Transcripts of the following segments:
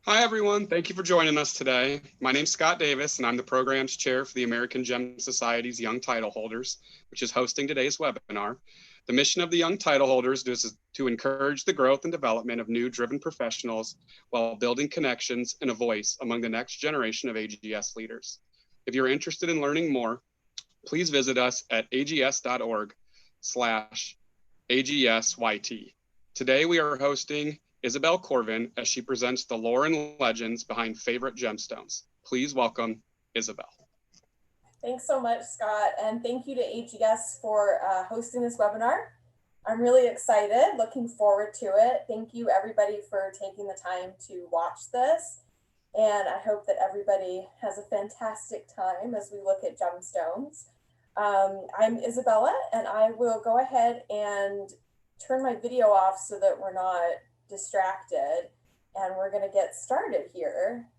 Hi, everyone. Thank you for joining us today. My name's Scott Davis, and I'm the program's chair for the American Gem Society's Young Title Holders, which is hosting today's webinar. The mission of the Young Title Holders is to encourage the growth and development of new driven professionals while building connections and a voice among the next generation of AGS leaders. If you're interested in learning more, please visit us at ags.org/AGSYT. Today, we are hosting Isabel Corvin as she presents the lore and legends behind favorite gemstones. Please welcome Isabel. Thanks so much, Scott, and thank you to AGS for hosting this webinar. I'm really excited, looking forward to it. Thank you everybody for taking the time to watch this, and I hope that everybody has a fantastic time as we look at gemstones. I'm Isabella, and I will go ahead and turn my video off so that we're not distracted, and we're going to get started here.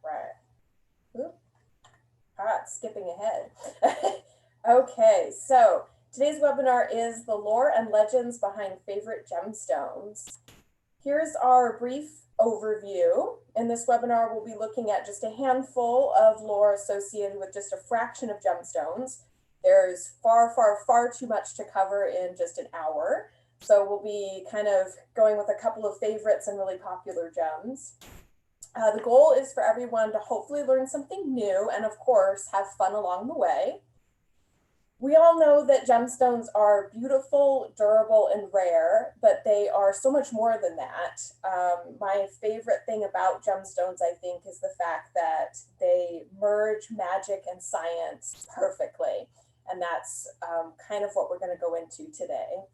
Right. Oop. It's skipping ahead. Okay, so today's webinar is the lore and legends behind favorite gemstones. Here's our brief overview. In this webinar, we'll be looking at just a handful of lore associated with just a fraction of gemstones. There's far, far, far too much to cover in just an hour. So we'll be kind of going with a couple of favorites and really popular gems. The goal is for everyone to hopefully learn something new and, of course, have fun along the way. We all know that gemstones are beautiful, durable, and rare, but they are so much more than that. My favorite thing about gemstones, I think, is the fact that they merge magic and science perfectly. And that's kind of what we're going to go into today.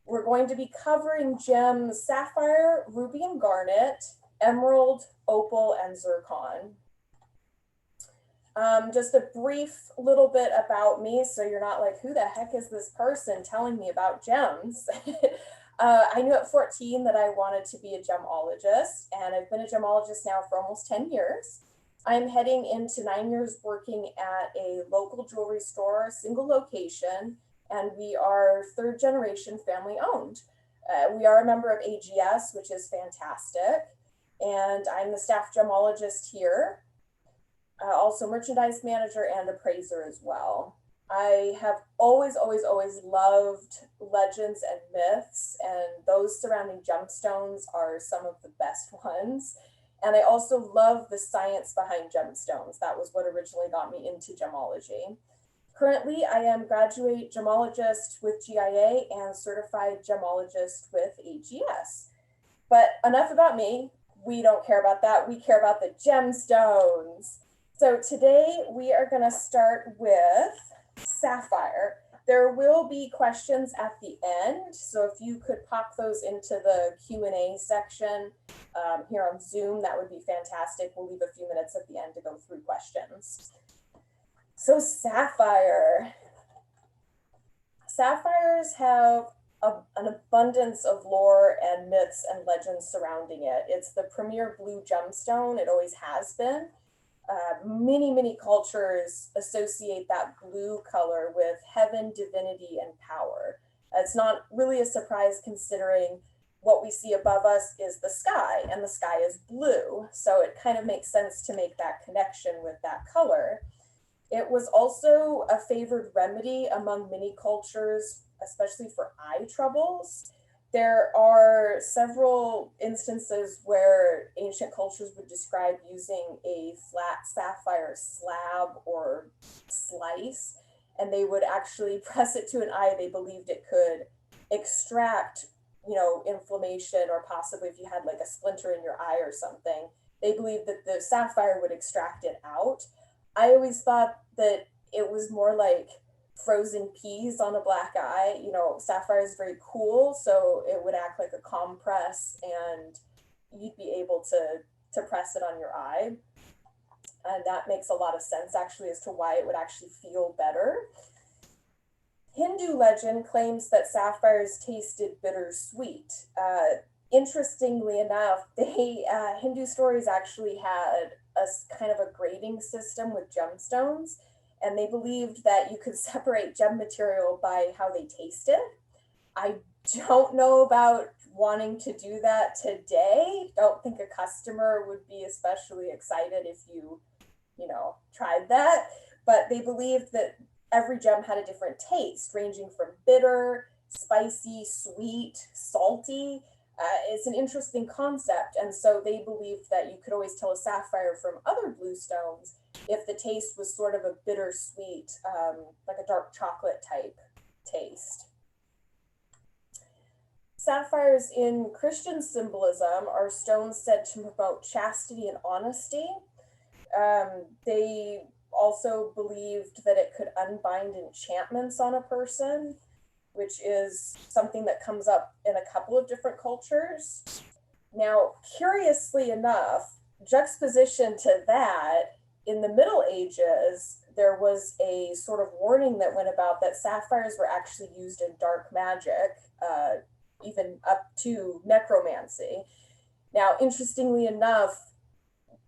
We're going to be covering gems sapphire, ruby, and garnet, emerald, opal, and zircon. Just a brief little bit about me, so you're not like, who the heck is this person telling me about gems? I knew at 14 that I wanted to be a gemologist, and I've been a gemologist now for almost 10 years. I'm heading into 9 years working at a local jewelry store, single location, and we are third generation family owned. We are a member of AGS, which is fantastic, and I'm the staff gemologist here. Also merchandise manager and appraiser as well. I have always loved legends and myths, and those surrounding gemstones are some of the best ones. And I also love the science behind gemstones. That was what originally got me into gemology. Currently, I am graduate gemologist with GIA and certified gemologist with AGS. But enough about me. We don't care about that. We care about the gemstones. So today we are going to start with sapphire. There will be questions at the end, so if you could pop those into the Q&A section here on Zoom, that would be fantastic. We'll leave a few minutes at the end to go through questions. So sapphire. Sapphires have an abundance of lore and myths and legends surrounding it. It's the premier blue gemstone. It always has been. Many cultures associate that blue color with heaven, divinity, and power. It's not really a surprise considering what we see above us is the sky, and the sky is blue. So it kind of makes sense to make that connection with that color. It was also a favored remedy among many cultures, especially for eye troubles. There are several instances where ancient cultures would describe using a flat sapphire slab or slice, and they would actually press it to an eye. They believed it could extract, inflammation, or possibly if you had like a splinter in your eye or something, they believed that the sapphire would extract it out. I always thought that it was more like frozen peas on a black eye. Sapphire is very cool, so it would act like a compress and you'd be able to press it on your eye. And that makes a lot of sense actually as to why it would actually feel better. Hindu legend claims that sapphires tasted bittersweet. Interestingly enough, Hindu stories actually had a kind of a grading system with gemstones. and they believed that you could separate gem material by how they tasted. I don't know about wanting to do that today. Don't think a customer would be especially excited if you tried that, but they believed that every gem had a different taste, ranging from bitter, spicy, sweet, salty. It's an interesting concept, and so they believed that you could always tell a sapphire from other blue stones if the taste was sort of a bittersweet, like a dark chocolate type taste. Sapphires in Christian symbolism are stones said to promote chastity and honesty. They also believed that it could unbind enchantments on a person, which is something that comes up in a couple of different cultures. Now, curiously enough, juxtaposition to that, in the Middle Ages, there was a sort of warning that went about that sapphires were actually used in dark magic, even up to necromancy. Now, interestingly enough,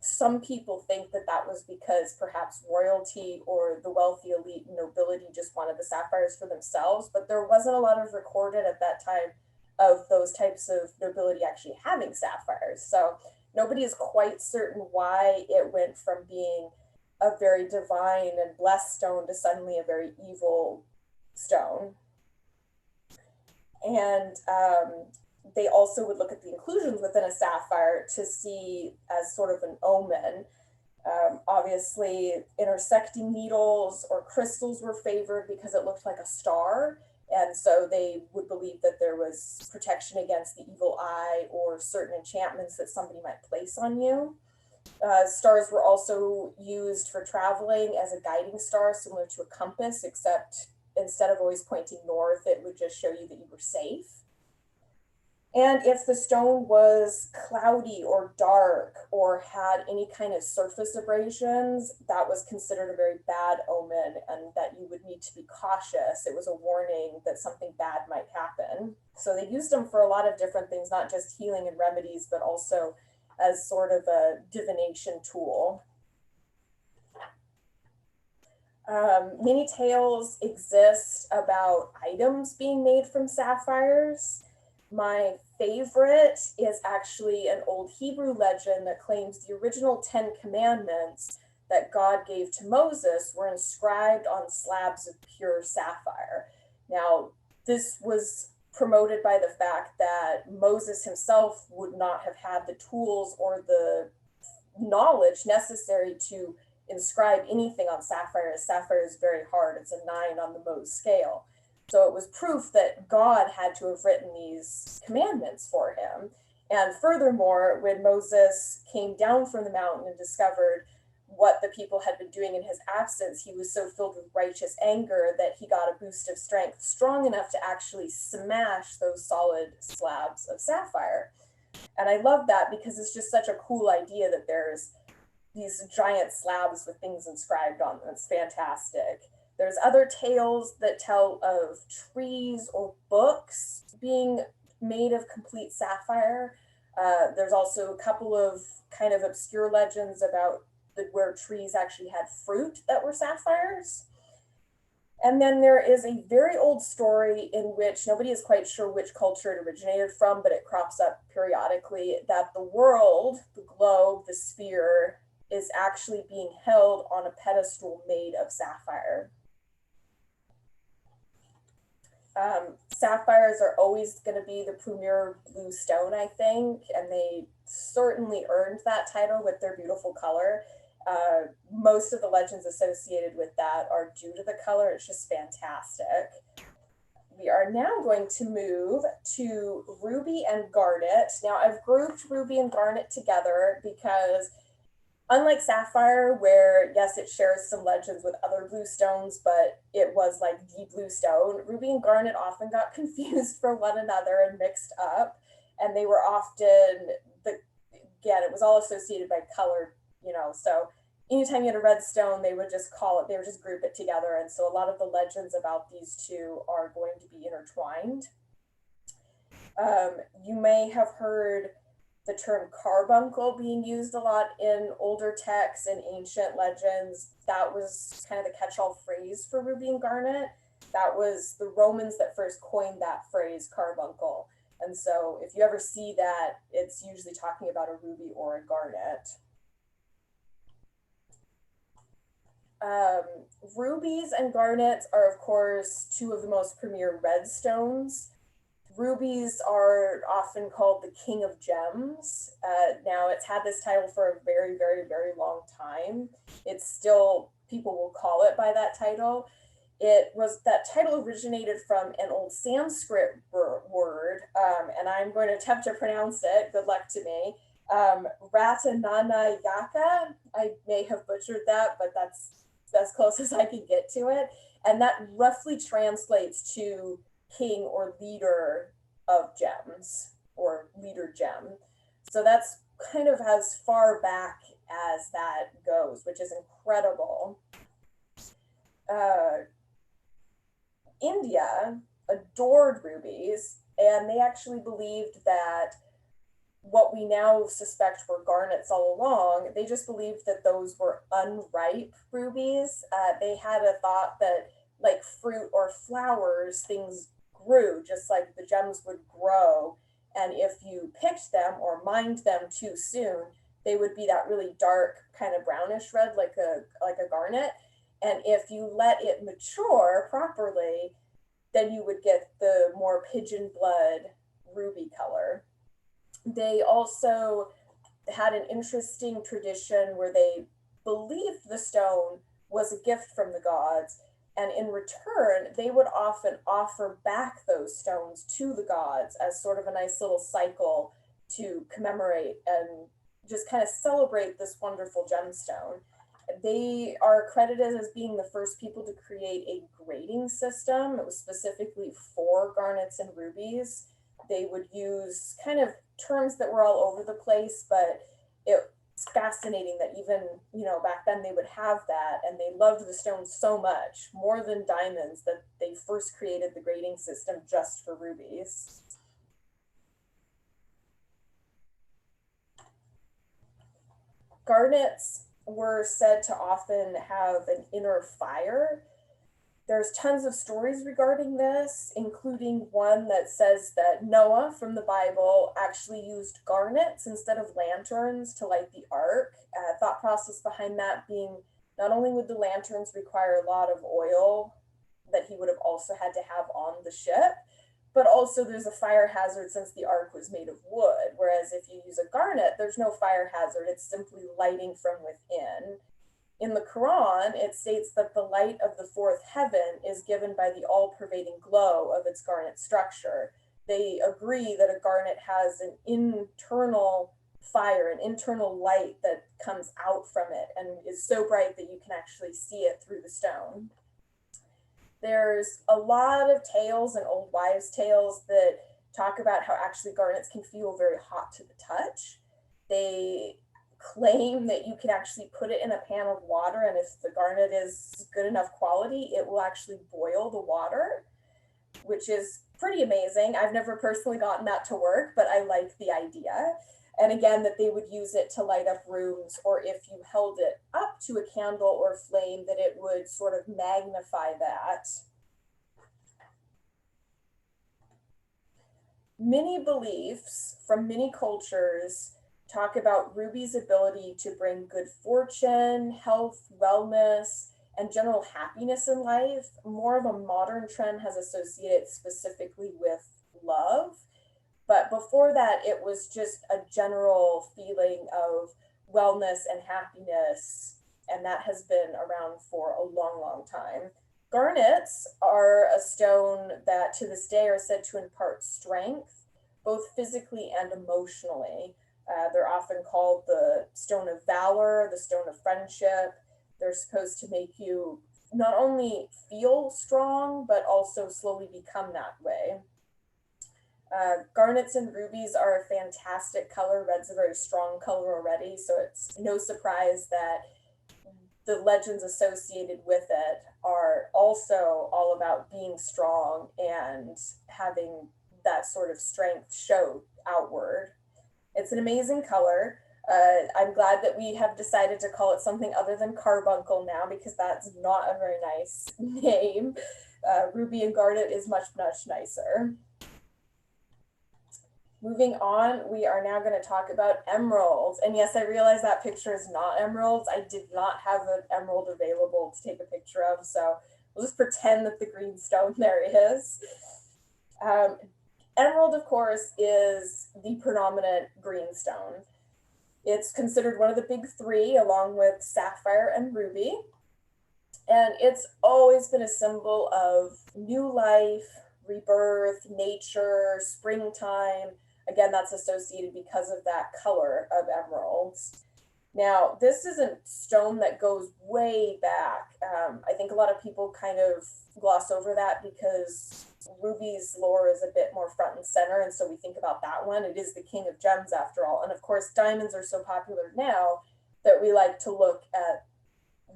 some people think that that was because perhaps royalty or the wealthy elite and nobility just wanted the sapphires for themselves, but there wasn't a lot of recorded at that time of those types of nobility actually having sapphires. So nobody is quite certain why it went from being a very divine and blessed stone to suddenly a very evil stone. And they also would look at the inclusions within a sapphire to see as sort of an omen. Obviously, intersecting needles or crystals were favored because it looked like a star. And so they would believe that there was protection against the evil eye or certain enchantments that somebody might place on you. Stars were also used for traveling as a guiding star, similar to a compass, except instead of always pointing north, it would just show you that you were safe. And if the stone was cloudy or dark or had any kind of surface abrasions, that was considered a very bad omen and that you would need to be cautious. It was a warning that something bad might happen. So they used them for a lot of different things, not just healing and remedies, but also as sort of a divination tool. Many tales exist about items being made from sapphires. My favorite is actually an old Hebrew legend that claims the original 10 commandments that God gave to Moses were inscribed on slabs of pure sapphire. Now, this was promoted by the fact that Moses himself would not have had the tools or the knowledge necessary to inscribe anything on sapphire, as sapphire is very hard. It's a 9 on the Mohs scale. So it was proof that God had to have written these commandments for him. And furthermore, when Moses came down from the mountain and discovered what the people had been doing in his absence, he was so filled with righteous anger that he got a boost of strength strong enough to actually smash those solid slabs of sapphire. And I love that because it's just such a cool idea that there's these giant slabs with things inscribed on them. It's fantastic. There's other tales that tell of trees or books being made of complete sapphire. There's also a couple of kind of obscure legends about where trees actually had fruit that were sapphires. And then there is a very old story in which nobody is quite sure which culture it originated from, but it crops up periodically, that the world, the globe, the sphere, is actually being held on a pedestal made of sapphire. Sapphires are always going to be the premier blue stone, I think, and they certainly earned that title with their beautiful color. Most of the legends associated with that are due to the color. It's just fantastic. We are now going to move to ruby and garnet. Now, I've grouped ruby and garnet together because unlike sapphire, where yes, it shares some legends with other blue stones, but it was like the blue stone, ruby and garnet often got confused for one another and mixed up. And they were often, again, it was all associated by color, so anytime you had a red stone, they would just group it together. And so a lot of the legends about these two are going to be intertwined. You may have heard the term carbuncle being used a lot in older texts and ancient legends. That was kind of the catch-all phrase for ruby and garnet. That was the Romans that first coined that phrase, carbuncle. And so if you ever see that, it's usually talking about a ruby or a garnet. Rubies and garnets are, of course, two of the most premier red stones. Rubies are often called the king of gems. Now, it's had this title for a very, very, very long time. It's still, people will call it by that title. That title originated from an old Sanskrit word, and I'm going to attempt to pronounce it. Good luck to me. Ratananayaka. I may have butchered that, but that's as close as I can get to it. And that roughly translates to king or leader of gems, or leader gem. So that's kind of as far back as that goes, which is incredible. India adored rubies, and they actually believed that what we now suspect were garnets all along, they just believed that those were unripe rubies. They had a thought that, like fruit or flowers, things grew just like the gems would grow. And if you picked them or mined them too soon, they would be that really dark kind of brownish red, like a garnet. And if you let it mature properly, then you would get the more pigeon blood ruby color. They also had an interesting tradition where they believed the stone was a gift from the gods, and in return, they would often offer back those stones to the gods as sort of a nice little cycle to commemorate and just kind of celebrate this wonderful gemstone. They are credited as being the first people to create a grading system. It was specifically for garnets and rubies. They would use kind of terms that were all over the place, but it's fascinating that even, back then they would have that, and they loved the stones so much, more than diamonds, that they first created the grading system just for rubies. Garnets were said to often have an inner fire. There's tons of stories regarding this, including one that says that Noah from the Bible actually used garnets instead of lanterns to light the ark. Thought process behind that being, not only would the lanterns require a lot of oil that he would have also had to have on the ship, but also there's a fire hazard since the ark was made of wood. Whereas if you use a garnet, there's no fire hazard. It's simply lighting from within. In the Quran, it states that the light of the fourth heaven is given by the all-pervading glow of its garnet structure. They agree that a garnet has an internal fire, an internal light that comes out from it and is so bright that you can actually see it through the stone. There's a lot of tales and old wives' tales that talk about how actually garnets can feel very hot to the touch. They claim that you can actually put it in a pan of water, and if the garnet is good enough quality, it will actually boil the water, which is pretty amazing. I've never personally gotten that to work, but I like the idea. And again, that they would use it to light up rooms, or if you held it up to a candle or flame, that it would sort of magnify that. Many beliefs from many cultures talk about ruby's ability to bring good fortune, health, wellness, and general happiness in life. More of a modern trend has associated specifically with love. But before that, it was just a general feeling of wellness and happiness, and that has been around for a long, long time. Garnets are a stone that to this day are said to impart strength, both physically and emotionally. They're often called the stone of valor, the stone of friendship. They're supposed to make you not only feel strong, but also slowly become that way. Garnets and rubies are a fantastic color. Red's a very strong color already, so it's no surprise that the legends associated with it are also all about being strong and having that sort of strength show outward. It's an amazing color. I'm glad that we have decided to call it something other than carbuncle now, because that's not a very nice name. Ruby and garnet is much, much nicer. Moving on, we are now going to talk about emeralds. And yes, I realize that picture is not emeralds. I did not have an emerald available to take a picture of, so we'll just pretend that the green stone there is. Emerald, of course, is the predominant green stone. It's considered one of the big three, along with sapphire and ruby. And it's always been a symbol of new life, rebirth, nature, springtime. Again, that's associated because of that color of emeralds. Now, this is a stone that goes way back. I think a lot of people kind of gloss over that because ruby's lore is a bit more front and center, and so we think about that one. It is the king of gems after all. And of course, diamonds are so popular now that we like to look at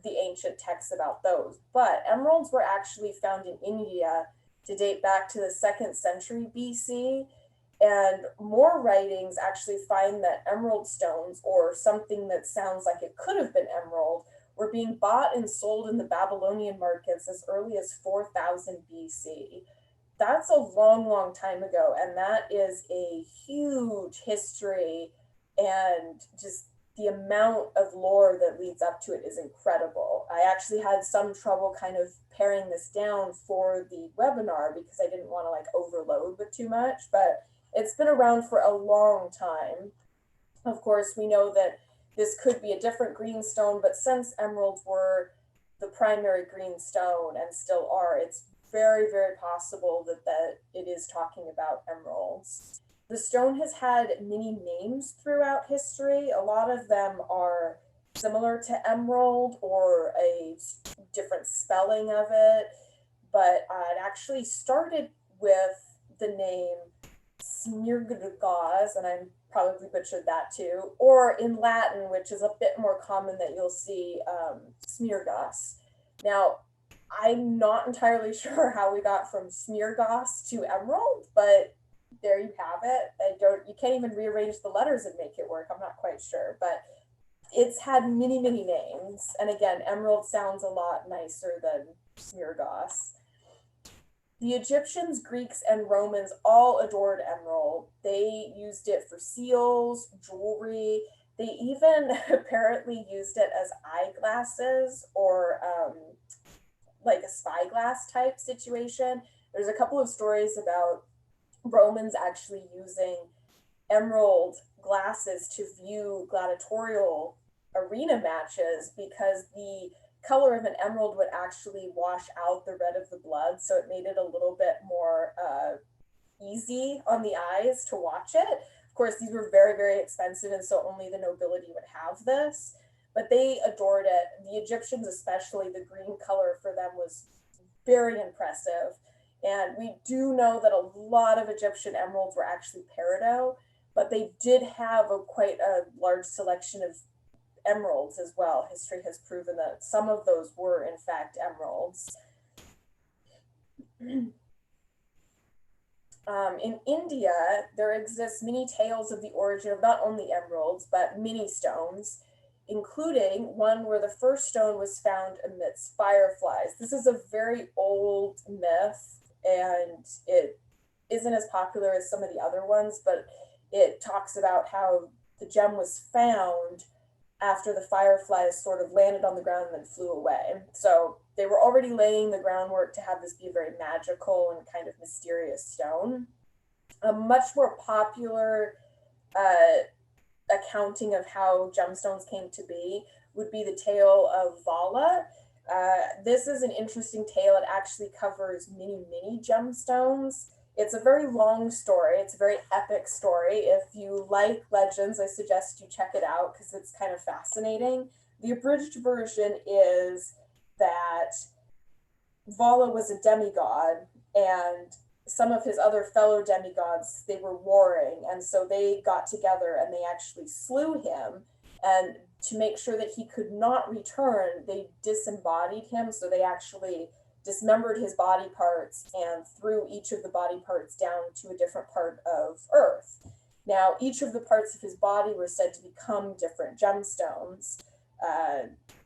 the ancient texts about those. But emeralds were actually found in India to date back to the 2nd century BC. And more writings actually find that emerald stones, or something that sounds like it could have been emerald, were being bought and sold in the Babylonian markets as early as 4000 BC. That's a long, long time ago, and that is a huge history, and just the amount of lore that leads up to it is incredible. I actually had some trouble kind of paring this down for the webinar because I didn't want to like overload with too much, but it's been around for a long time. Of course, we know that this could be a different green stone, but since emeralds were the primary green stone and still are, it's very, very possible that it is talking about emeralds. The stone has had many names throughout history. A lot of them are similar to emerald or a different spelling of it, but it actually started with the name Smirgagaz, and I'm probably butchered that too, or in Latin, which is a bit more common that you'll see, Smirgas. Now, I'm not entirely sure how we got from Smirgas to emerald, but there you have it. You can't even rearrange the letters and make it work. I'm not quite sure, but it's had many, many names. And again, emerald sounds a lot nicer than Smirgas. The Egyptians, Greeks, and Romans all adored emerald. They used it for seals, jewelry. They even apparently used it as eyeglasses, or like a spyglass type situation. There's a couple of stories about Romans actually using emerald glasses to view gladiatorial arena matches, because the color of an emerald would actually wash out the red of the blood, so it made it a little bit more easy on the eyes to watch it. Of course, these were very, very expensive, and so only the nobility would have this, but they adored it. The Egyptians especially, the green color for them was very impressive. And we do know that a lot of Egyptian emeralds were actually peridot, but they did have quite a large selection of emeralds as well. History has proven that some of those were in fact emeralds. In India, there exists many tales of the origin of not only emeralds, but many stones, including one where the first stone was found amidst fireflies. This is a very old myth, and it isn't as popular as some of the other ones, but it talks about how the gem was found after the fireflies sort of landed on the ground and then flew away. So they were already laying the groundwork to have this be a very magical and kind of mysterious stone. A much more popular accounting of how gemstones came to be would be the tale of Vala. This is an interesting tale. It actually covers many, many gemstones. It's a very long story. It's a very epic story. If you like legends, I suggest you check it out because it's kind of fascinating. The abridged version is that Vala was a demigod, and some of his other fellow demigods, they were warring, and so they got together and they actually slew him. And to make sure that he could not return, they disembodied him. So they actually dismembered his body parts and threw each of the body parts down to a different part of Earth. Now, each of the parts of his body were said to become different gemstones.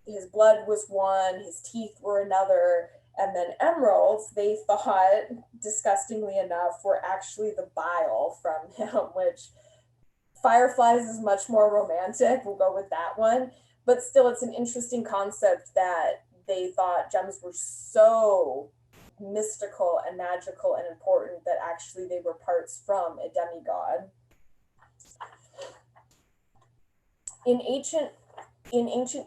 His blood was one, his teeth were another, and then emeralds, they thought, disgustingly enough, were actually the bile from him, which fireflies is much more romantic. We'll go with that one. But still, it's an interesting concept that they thought gems were so mystical and magical and important that actually they were parts from a demigod. In ancient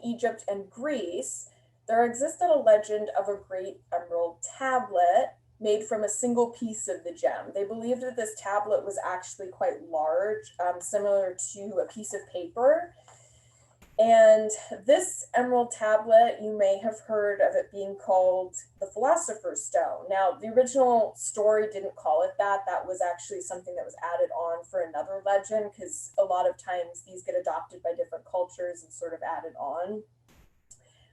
Egypt and Greece, there existed a legend of a great emerald tablet made from a single piece of the gem. They believed that this tablet was actually quite large, similar to a piece of paper. And this emerald tablet, you may have heard of it being called the Philosopher's Stone. Now, the original story didn't call it that. That was actually something that was added on for another legend, because a lot of times these get adopted by different cultures and sort of added on.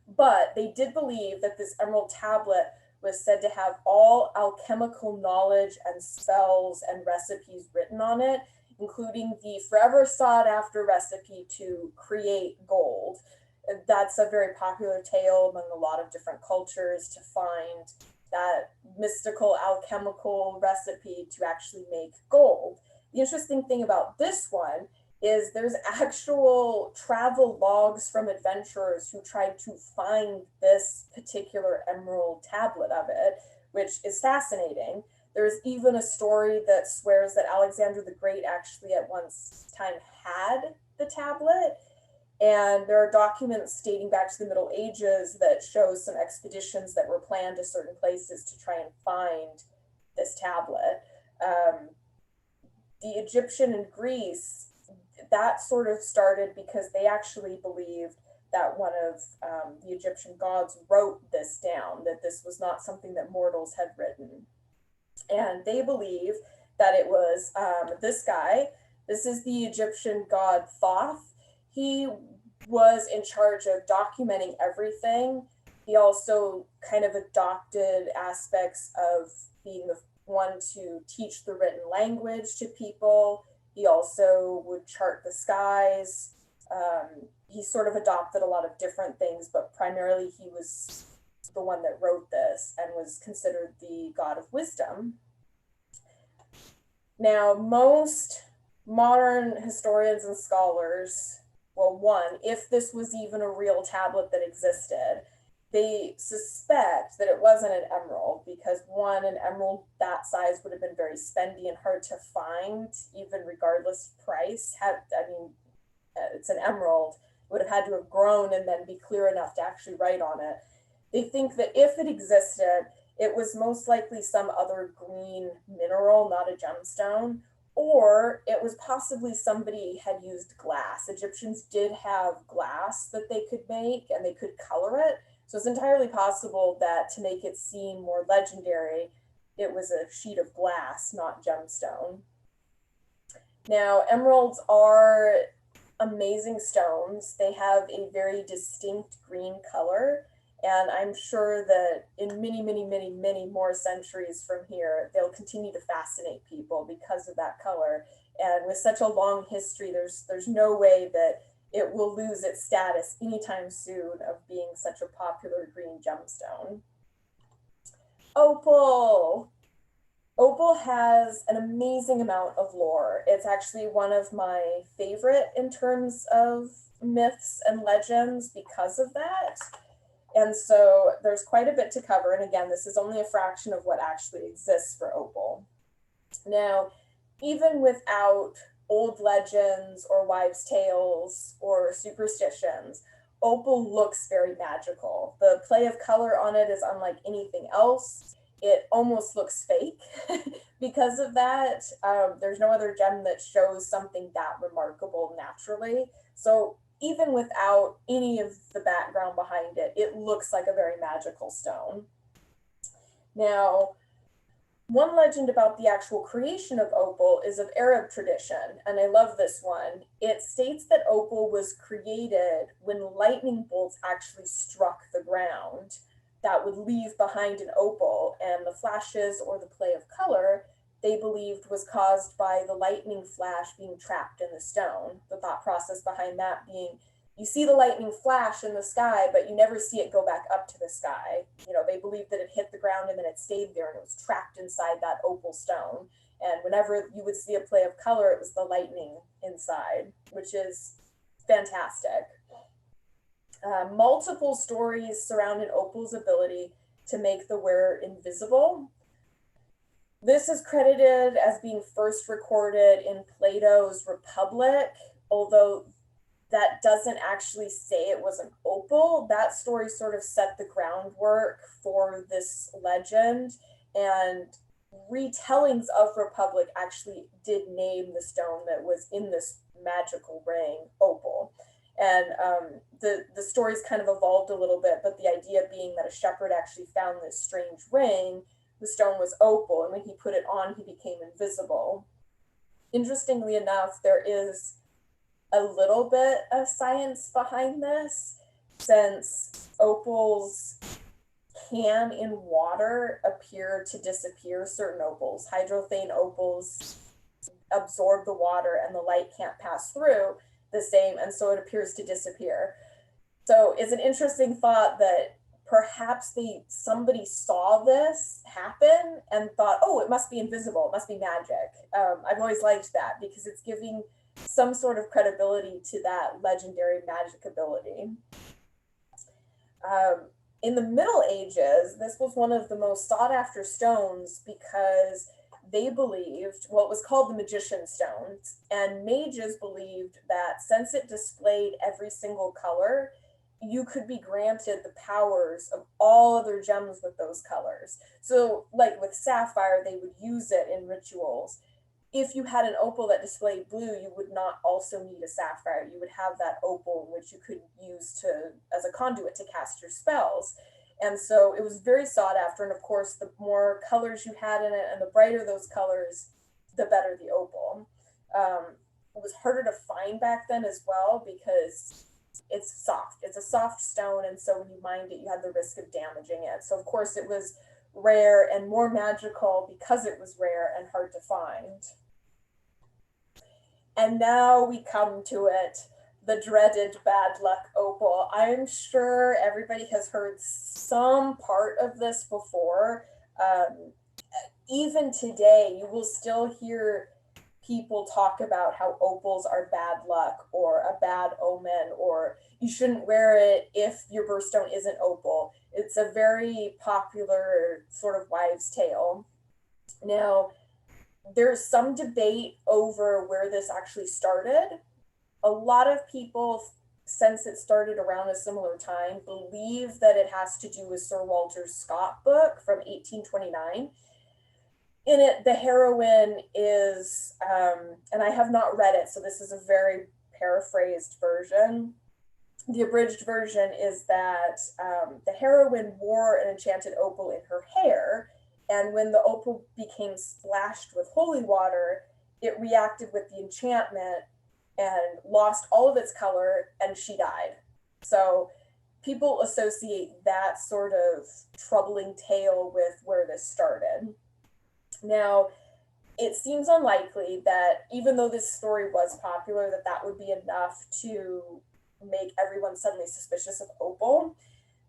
But they did believe that this emerald tablet was said to have all alchemical knowledge and spells and recipes written on it, including the forever sought after recipe to create gold. That's a very popular tale among a lot of different cultures, to find that mystical alchemical recipe to actually make gold. The interesting thing about this one is there's actual travel logs from adventurers who tried to find this particular emerald tablet of it, which is fascinating. There's even a story that swears that Alexander the Great actually at one time had the tablet. And there are documents dating back to the Middle Ages that show some expeditions that were planned to certain places to try and find this tablet. The Egyptian and Greece, that sort of started because they actually believed that one of the Egyptian gods wrote this down, that this was not something that mortals had written. And they believe that it was this guy. This is the Egyptian god Thoth. He was in charge of documenting everything. He also kind of adopted aspects of being the one to teach the written language to people. He also would chart the skies. He sort of adopted a lot of different things, but primarily he was the one that wrote this and was considered the god of wisdom. Now, most modern historians and scholars, well, one, if this was even a real tablet that existed, they suspect that it wasn't an emerald, because one, an emerald that size would have been very spendy and hard to find, even regardless of price. It's an emerald, it would have had to have grown and then be clear enough to actually write on it. They think that if it existed, it was most likely some other green mineral, not a gemstone, or it was possibly somebody had used glass. Egyptians did have glass that they could make, and they could color it. So it's entirely possible that to make it seem more legendary, it was a sheet of glass, not gemstone. Now, emeralds are amazing stones. They have a very distinct green color. And I'm sure that in many, many, many, many more centuries from here, they'll continue to fascinate people because of that color. And with such a long history, there's no way that it will lose its status anytime soon of being such a popular green gemstone. Opal. Opal has an amazing amount of lore. It's actually one of my favorite in terms of myths and legends because of that. And so there's quite a bit to cover. And again, this is only a fraction of what actually exists for opal. Now, even without old legends or wives' tales or superstitions, opal looks very magical. The play of color on it is unlike anything else. It almost looks fake because of that. There's no other gem that shows something that remarkable naturally. So even without any of the background behind it, it looks like a very magical stone. Now, one legend about the actual creation of opal is of Arab tradition, and I love this one. It states that opal was created when lightning bolts actually struck the ground that would leave behind an opal, and the flashes or the play of color they believed was caused by the lightning flash being trapped in the stone. The thought process behind that being, you see the lightning flash in the sky, but you never see it go back up to the sky. You know, they believed that it hit the ground and then it stayed there and it was trapped inside that opal stone. And whenever you would see a play of color, it was the lightning inside, which is fantastic. Multiple stories surrounded opal's ability to make the wearer invisible. This is credited as being first recorded in Plato's Republic, although that doesn't actually say it was an opal. That story sort of set the groundwork for this legend, and retellings of Republic actually did name the stone that was in this magical ring opal. And the stories kind of evolved a little bit, but the idea being that a shepherd actually found this strange ring. The stone was opal, and when he put it on, he became invisible. Interestingly enough, there is a little bit of science behind this, since opals can in water appear to disappear. Certain opals, hydrophane opals, absorb the water and the light can't pass through the same, and so it appears to disappear. So it's an interesting thought that perhaps somebody saw this happen and thought, oh, it must be invisible, it must be magic. I've always liked that because it's giving some sort of credibility to that legendary magic ability. In the Middle Ages, this was one of the most sought after stones because they believed, well, it was called the magician stones, and mages believed that since it displayed every single color, you could be granted the powers of all other gems with those colors. So like with sapphire, they would use it in rituals. If you had an opal that displayed blue, you would not also need a sapphire. You would have that opal, which you could use as a conduit to cast your spells. And so it was very sought after. And of course, the more colors you had in it and the brighter those colors, the better the opal. It was harder to find back then as well because it's soft. It's a soft stone. And so when you mined it, you had the risk of damaging it. So of course it was rare and more magical because it was rare and hard to find. And now we come to it, the dreaded bad luck opal. I'm sure everybody has heard some part of this before. Even today, you will still hear people talk about how opals are bad luck or a bad omen, or you shouldn't wear it if your birthstone isn't opal. It's a very popular sort of wives' tale. Now, there's some debate over where this actually started. A lot of people, since it started around a similar time, believe that it has to do with Sir Walter Scott book from 1829. In it, the heroine is, and I have not read it, so this is a very paraphrased version. The abridged version is that the heroine wore an enchanted opal in her hair, and when the opal became splashed with holy water, it reacted with the enchantment and lost all of its color, and she died. So people associate that sort of troubling tale with where this started. Now, it seems unlikely that even though this story was popular, that would be enough to make everyone suddenly suspicious of opal.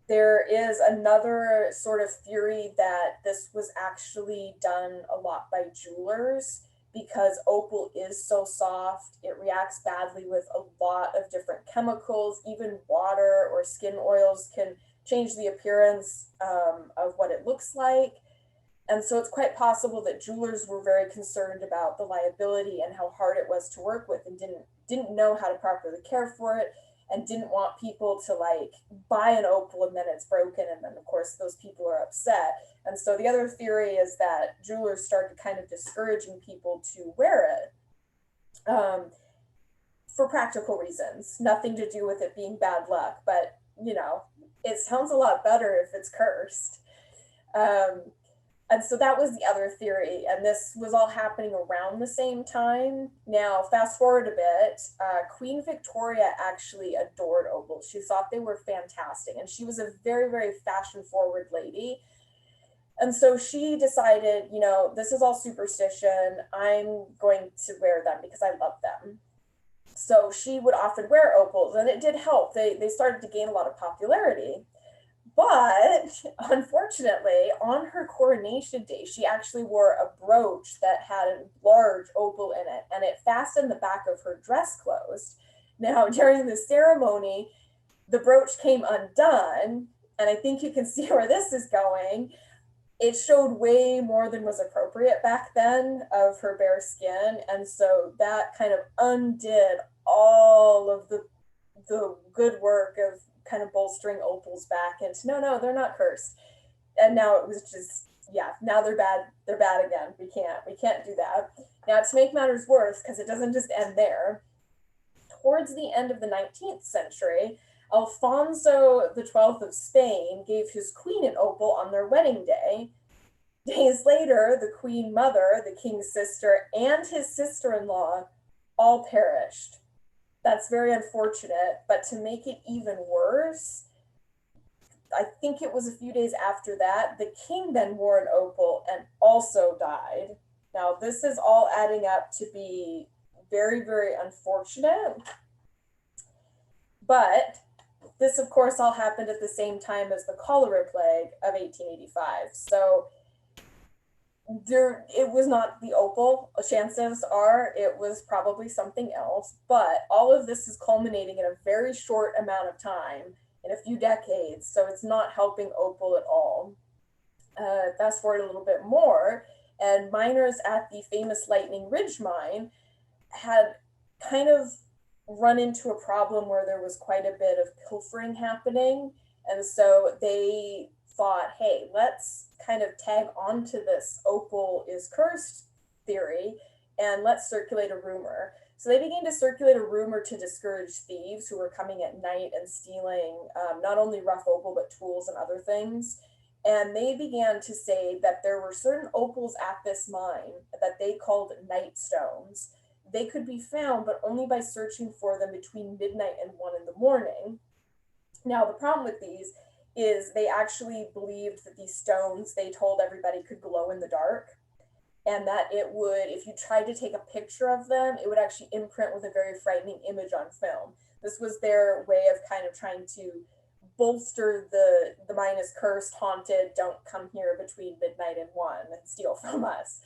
There is another sort of theory that this was actually done a lot by jewelers because opal is so soft. It reacts badly with a lot of different chemicals. Even water or skin oils can change the appearance of what it looks like. And so it's quite possible that jewelers were very concerned about the liability and how hard it was to work with, and didn't know how to properly care for it, and didn't want people to like buy an opal and then it's broken, and then of course those people are upset. And so the other theory is that jewelers started kind of discouraging people to wear it for practical reasons, nothing to do with it being bad luck, but you know, it sounds a lot better if it's cursed. And so that was the other theory, and this was all happening around the same time. Now, fast forward a bit, Queen Victoria actually adored opals. She thought they were fantastic, and she was a very, very fashion-forward lady. And so she decided, you know, this is all superstition. I'm going to wear them because I love them. So she would often wear opals, and it did help. They started to gain a lot of popularity. But unfortunately, on her coronation day, she actually wore a brooch that had a large opal in it, and it fastened the back of her dress closed. Now, during the ceremony, the brooch came undone, and I think you can see where this is going. It showed way more than was appropriate back then of her bare skin, and so that kind of undid all of the good work of kind of bolstering opals back into no, they're not cursed. And now it was just, yeah, now they're bad again. We can't do that. Now, to make matters worse, because it doesn't just end there, towards the end of the 19th century, Alfonso XII of Spain gave his queen an opal on their wedding day. Days later, the queen mother, the king's sister, and his sister-in-law all perished. That's very unfortunate, but to make it even worse, I think it was a few days after that, the king then wore an opal and also died. Now, this is all adding up to be very, very unfortunate. But this, of course, all happened at the same time as the cholera plague of 1885. So it was not the opal. Chances are it was probably something else. But all of this is culminating in a very short amount of time, in a few decades. So it's not helping opal at all. Fast forward a little bit more, and miners at the famous Lightning Ridge mine had kind of run into a problem where there was quite a bit of pilfering happening. And so they thought, hey, let's kind of tag onto this opal is cursed theory, and let's circulate a rumor. So they began to circulate a rumor to discourage thieves who were coming at night and stealing not only rough opal, but tools and other things. And they began to say that there were certain opals at this mine that they called night stones. They could be found, but only by searching for them between midnight and 1 in the morning. Now, the problem with these is they actually believed that these stones, they told everybody, could glow in the dark, and that it would, if you tried to take a picture of them, it would actually imprint with a very frightening image on film. This was their way of kind of trying to bolster the mine is cursed, haunted, don't come here between midnight and 1 and steal from us.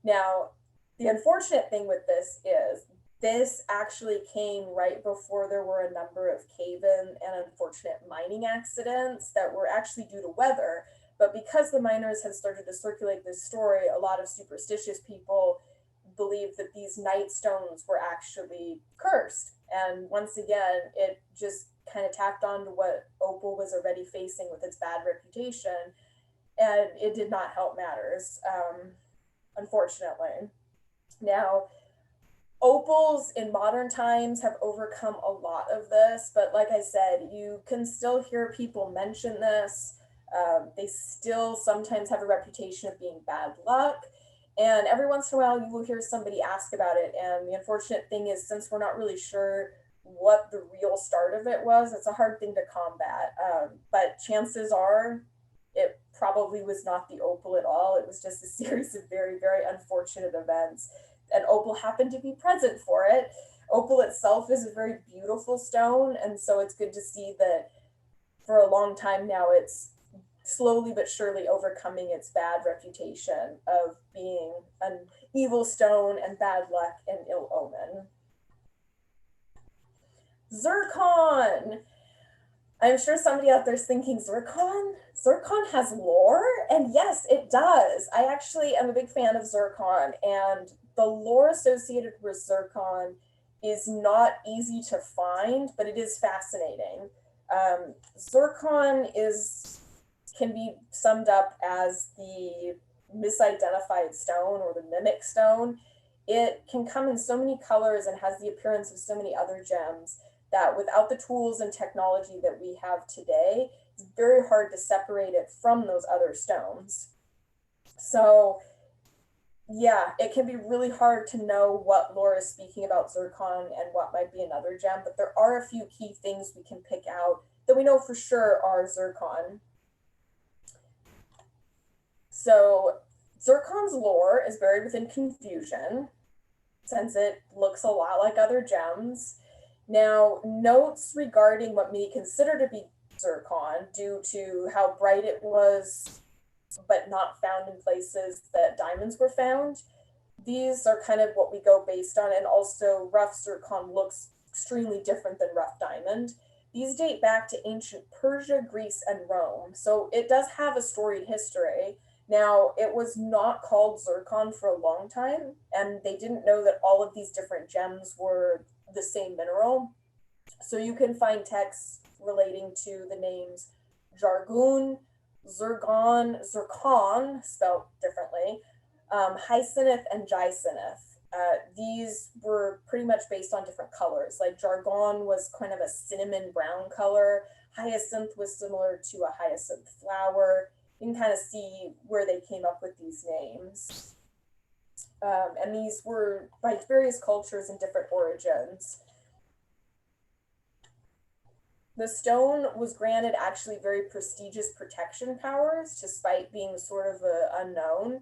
Now, the unfortunate thing with this is this actually came right before there were a number of cave-in and unfortunate mining accidents that were actually due to weather. But because the miners had started to circulate this story, a lot of superstitious people believed that these night stones were actually cursed. And once again, it just kind of tacked on to what opal was already facing with its bad reputation. And it did not help matters, unfortunately. Now, opals in modern times have overcome a lot of this, but like I said, you can still hear people mention this. They still sometimes have a reputation of being bad luck. And every once in a while, you will hear somebody ask about it. And the unfortunate thing is, since we're not really sure what the real start of it was, it's a hard thing to combat. But chances are it probably was not the opal at all. It was just a series of very, very unfortunate events. And opal happened to be present for it. Opal itself is a very beautiful stone. And so it's good to see that for a long time now, it's slowly but surely overcoming its bad reputation of being an evil stone and bad luck and ill omen. Zircon. I'm sure somebody out there is thinking, zircon? Zircon has lore? And yes, it does. I actually am a big fan of zircon, and the lore associated with zircon is not easy to find, but it is fascinating. Zircon can be summed up as the misidentified stone or the mimic stone. It can come in so many colors and has the appearance of so many other gems that without the tools and technology that we have today, it's very hard to separate it from those other stones. So yeah, it can be really hard to know what lore is speaking about zircon and what might be another gem, but there are a few key things we can pick out that we know for sure are zircon. So zircon's lore is buried within confusion since it looks a lot like other gems. Now, notes regarding what many consider to be zircon due to how bright it was, but not found in places that diamonds were found. These are kind of what we go based on, and also rough zircon looks extremely different than rough diamond. These date back to ancient Persia, Greece, and Rome, so it does have a storied history. Now, it was not called zircon for a long time, and they didn't know that all of these different gems were the same mineral. So you can find texts relating to the names jargon, zircon, spelled differently, hyacinth, and jacinth. These were pretty much based on different colors. Like jargon was kind of a cinnamon brown color. Hyacinth was similar to a hyacinth flower. You can kind of see where they came up with these names. And these were by various cultures and different origins. The stone was granted actually very prestigious protection powers, despite being sort of unknown.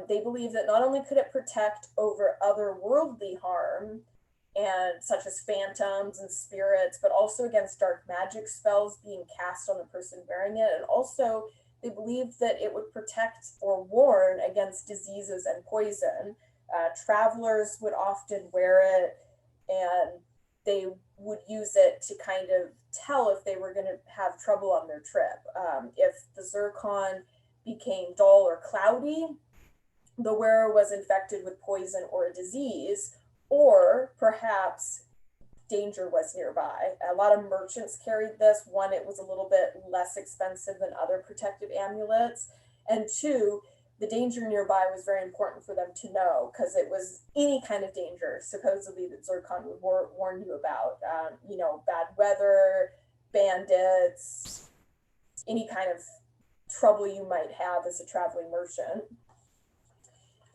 They believe that not only could it protect over otherworldly harm, and such as phantoms and spirits, but also against dark magic spells being cast on the person wearing it. And also, they believed that it would protect or warn against diseases and poison. Travelers would often wear it, and they would use it to kind of tell if they were going to have trouble on their trip. If the zircon became dull or cloudy, the wearer was infected with poison or a disease, or perhaps danger was nearby. A lot of merchants carried this. One, it was a little bit less expensive than other protective amulets. And two, the danger nearby was very important for them to know, because it was any kind of danger, supposedly, that zircon would warn you about. Bad weather, bandits, any kind of trouble you might have as a traveling merchant.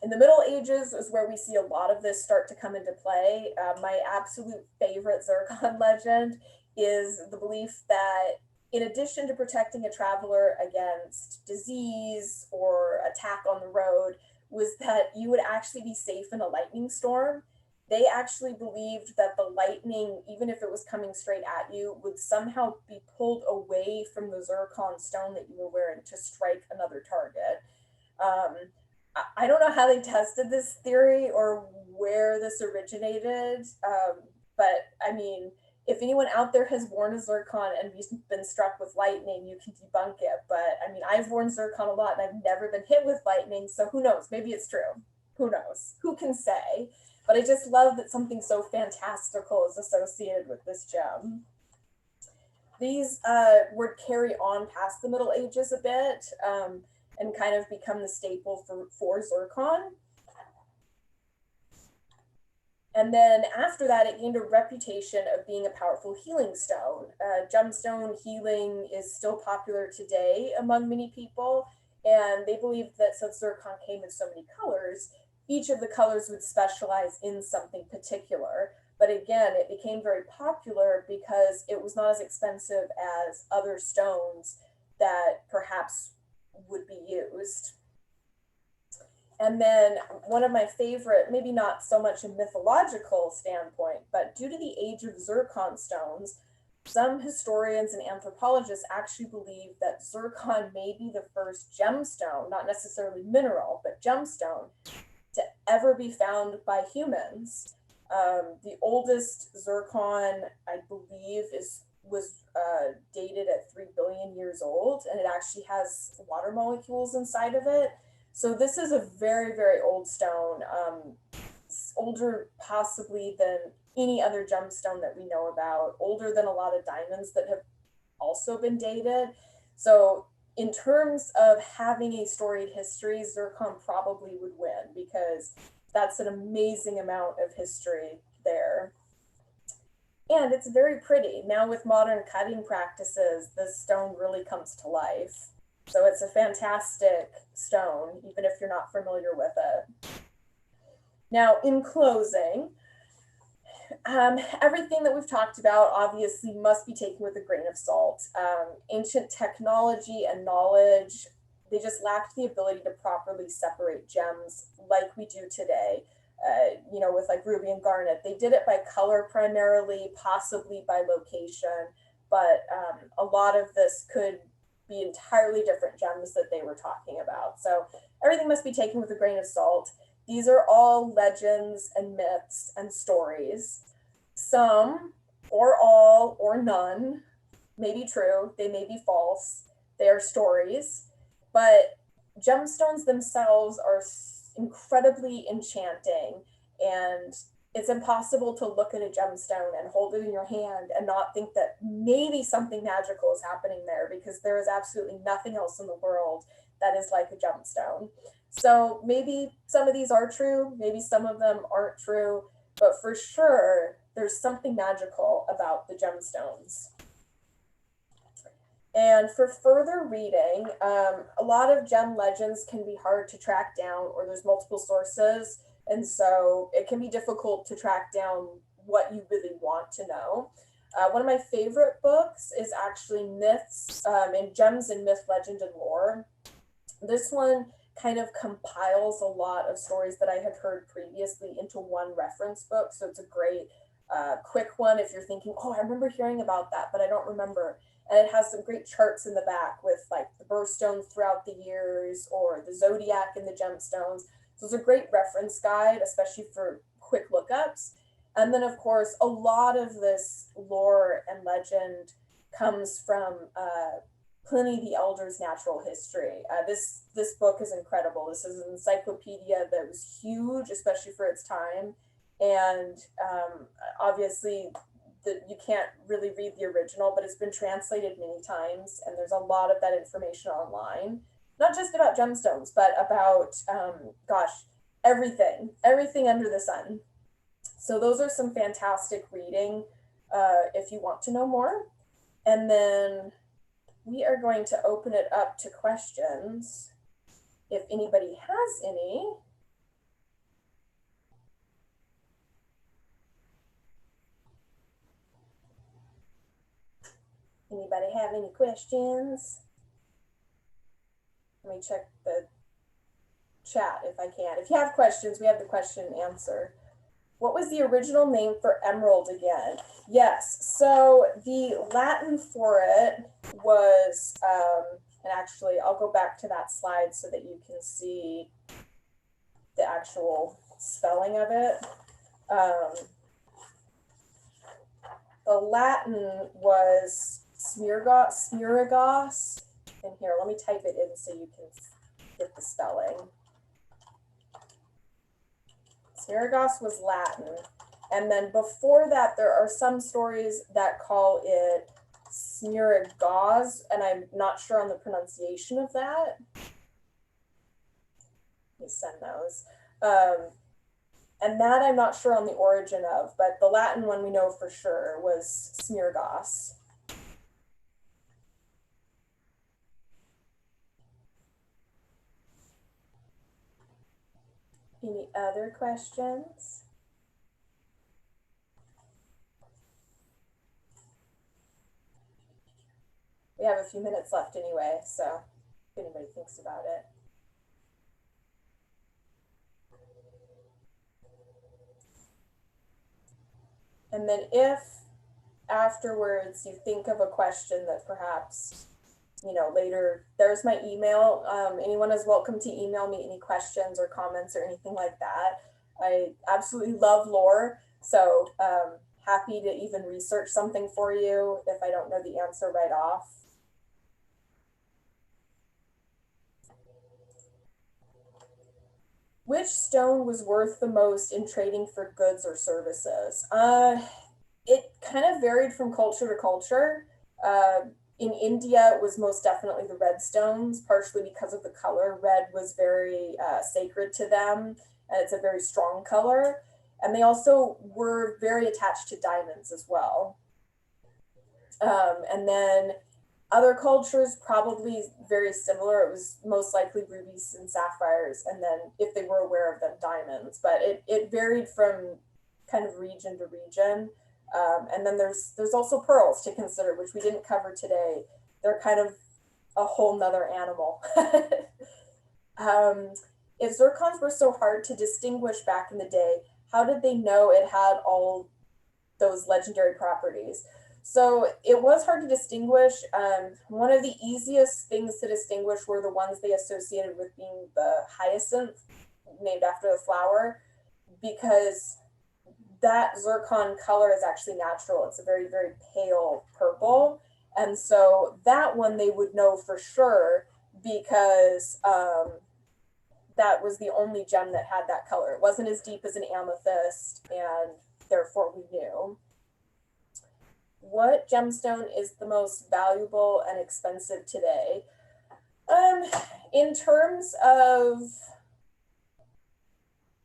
In the Middle Ages is where we see a lot of this start to come into play. My absolute favorite zircon legend is the belief that in addition to protecting a traveler against disease or attack on the road, was that you would actually be safe in a lightning storm. They actually believed that the lightning, even if it was coming straight at you, would somehow be pulled away from the zircon stone that you were wearing to strike another target. I don't know how they tested this theory or where this originated, but I mean, if anyone out there has worn a zircon and been struck with lightning, you can debunk it. But I mean, I've worn zircon a lot and I've never been hit with lightning, so who knows? Maybe it's true. Who knows? Who can say? But I just love that something so fantastical is associated with this gem. These would carry on past the Middle Ages a bit, and kind of become the staple for zircon. And then after that, it gained a reputation of being a powerful healing stone. Gemstone healing is still popular today among many people, and they believe that since zircon came in so many colors, each of the colors would specialize in something particular. But again, it became very popular because it was not as expensive as other stones that perhaps would be used. And then one of my favorite, maybe not so much a mythological standpoint, but due to the age of zircon stones, some historians and anthropologists actually believe that zircon may be the first gemstone, not necessarily mineral, but gemstone, to ever be found by humans. The oldest zircon, I believe, was dated at 3 billion years old, and it actually has water molecules inside of it. So this is a very, very old stone, older possibly than any other gemstone that we know about, older than a lot of diamonds that have also been dated. So in terms of having a storied history, zircon probably would win, because that's an amazing amount of history there. And it's very pretty. Now with modern cutting practices, this stone really comes to life. So it's a fantastic stone, even if you're not familiar with it. Now, in closing, everything that we've talked about obviously must be taken with a grain of salt. Ancient technology and knowledge they just lacked the ability to properly separate gems like we do today. You know, with like ruby and garnet, they did it by color primarily, possibly by location, but a lot of this could be entirely different gems that they were talking about. So everything must be taken with a grain of salt. These are all legends and myths and stories. Some or all or none may be true, they may be false, they are stories, but gemstones themselves are incredibly enchanting, and it's impossible to look at a gemstone and hold it in your hand and not think that maybe something magical is happening there, because there is absolutely nothing else in the world that is like a gemstone. So maybe some of these are true, maybe some of them aren't true, but for sure, there's something magical about the gemstones. And for further reading, a lot of gem legends can be hard to track down, or there's multiple sources. And so it can be difficult to track down what you really want to know. One of my favorite books is actually Myths in Gems and Myth, Legend, and Lore. This one kind of compiles a lot of stories that I had heard previously into one reference book. So it's a great quick one if you're thinking, oh, I remember hearing about that, but I don't remember. And it has some great charts in the back with like the birthstones throughout the years or the zodiac and the gemstones. So it's a great reference guide, especially for quick lookups. And then, of course, a lot of this lore and legend comes from Pliny the Elder's Natural History. This book is incredible. This is an encyclopedia that was huge, especially for its time. And obviously, you can't really read the original, but it's been translated many times, and there's a lot of that information online. Not just about gemstones, but about, everything under the sun. So those are some fantastic reading if you want to know more. And then we are going to open it up to questions if anybody has any. Anybody have any questions? Let me check the chat if I can. If you have questions, we have the question and answer. What was the original name for emerald again? Yes, so the Latin for it was, and actually I'll go back to that slide so that you can see the actual spelling of it. The Latin was Smiragos. And here, let me type it in so you can get the spelling. Smiragos was Latin. And then before that, there are some stories that call it Smiragos, and I'm not sure on the pronunciation of that. Let me send those. And that I'm not sure on the origin of, but the Latin one we know for sure was Smiragos. Any other questions? We have a few minutes left anyway, so if anybody thinks about it. And then if afterwards you think of a question that perhaps, you know, later, there's my email. Anyone is welcome to email me any questions or comments or anything like that. I absolutely love lore, so happy to even research something for you if I don't know the answer right off. Which stone was worth the most in trading for goods or services? It kind of varied from culture to culture. In India, it was most definitely the red stones, partially because of the color. Red was very sacred to them, and it's a very strong color. And they also were very attached to diamonds as well. And then other cultures, probably very similar. It was most likely rubies and sapphires, and then if they were aware of them, diamonds. But it varied from kind of region to region. And then there's also pearls to consider, which we didn't cover today. They're kind of a whole nother animal. If zircons were so hard to distinguish back in the day, how did they know it had all those legendary properties? So it was hard to distinguish. One of the easiest things to distinguish were the ones they associated with being the hyacinth, named after the flower, because that zircon color is actually natural. It's a very, very pale purple. And so that one they would know for sure because that was the only gem that had that color. It wasn't as deep as an amethyst, and therefore we knew. What gemstone is the most valuable and expensive today? In terms of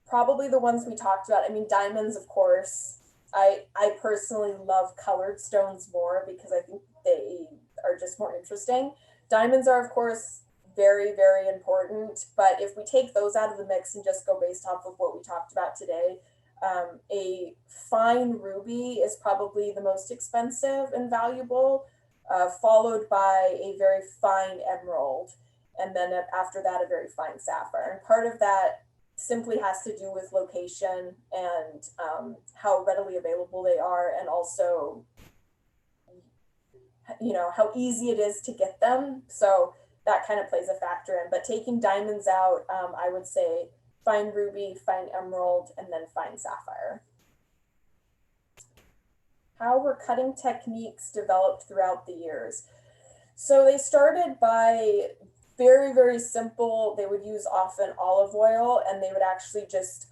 probably the ones we talked about, I mean, diamonds, of course. I personally love colored stones more because I think they are just more interesting. Diamonds are, of course, very, very important. But if we take those out of the mix and just go based off of what we talked about today, a fine ruby is probably the most expensive and valuable, followed by a very fine emerald. And then after that, a very fine sapphire. And part of that simply has to do with location and how readily available they are, and also, you know, how easy it is to get them. So that kind of plays a factor in. But taking diamonds out, I would say fine ruby, fine emerald, and then fine sapphire. How were cutting techniques developed throughout the years? So they started by very, very simple. They would use often olive oil, and they would actually just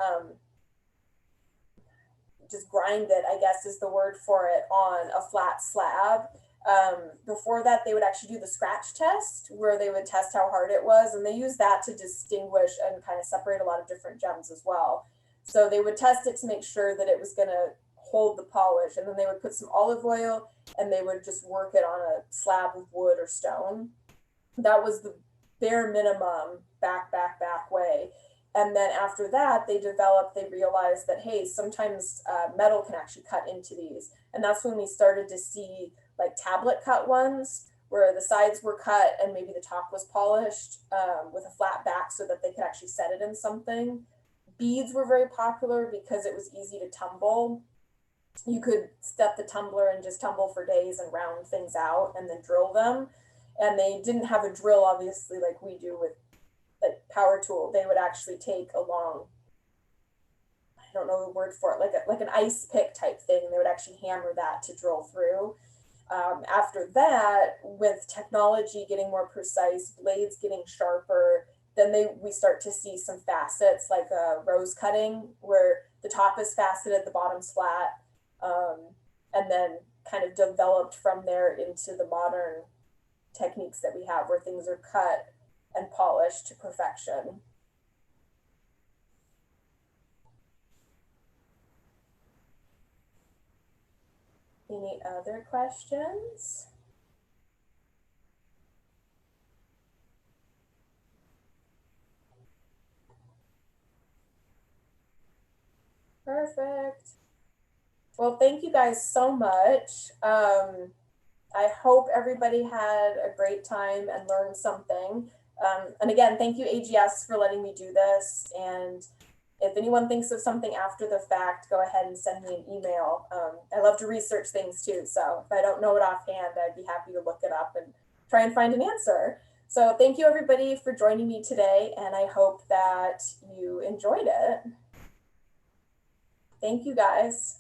grind it, I guess is the word for it, on a flat slab. Before that, they would actually do the scratch test, where they would test how hard it was, and they use that to distinguish and kind of separate a lot of different gems as well. So they would test it to make sure that it was going to hold the polish, and then they would put some olive oil and they would just work it on a slab of wood or stone. That was the bare minimum back way. And then after that, they realized that, hey, sometimes metal can actually cut into these. And that's when we started to see like tablet cut ones, where the sides were cut and maybe the top was polished with a flat back so that they could actually set it in something. Beads were very popular because it was easy to tumble. You could step the tumbler and just tumble for days and round things out and then drill them. And they didn't have a drill, obviously, like we do with a power tool. They would actually take a long, I don't know the word for it, like an ice pick type thing. They would actually hammer that to drill through. After that, with technology getting more precise, blades getting sharper, then we start to see some facets like rose cutting, where the top is faceted, the bottom's flat, and then kind of developed from there into the modern techniques that we have, where things are cut and polished to perfection. Any other questions? Perfect. Well, thank you guys so much. I hope everybody had a great time and learned something. And again, thank you, AGS, for letting me do this. And if anyone thinks of something after the fact, go ahead and send me an email. I love to research things too. So if I don't know it offhand, I'd be happy to look it up and try and find an answer. So thank you, everybody, for joining me today. And I hope that you enjoyed it. Thank you, guys.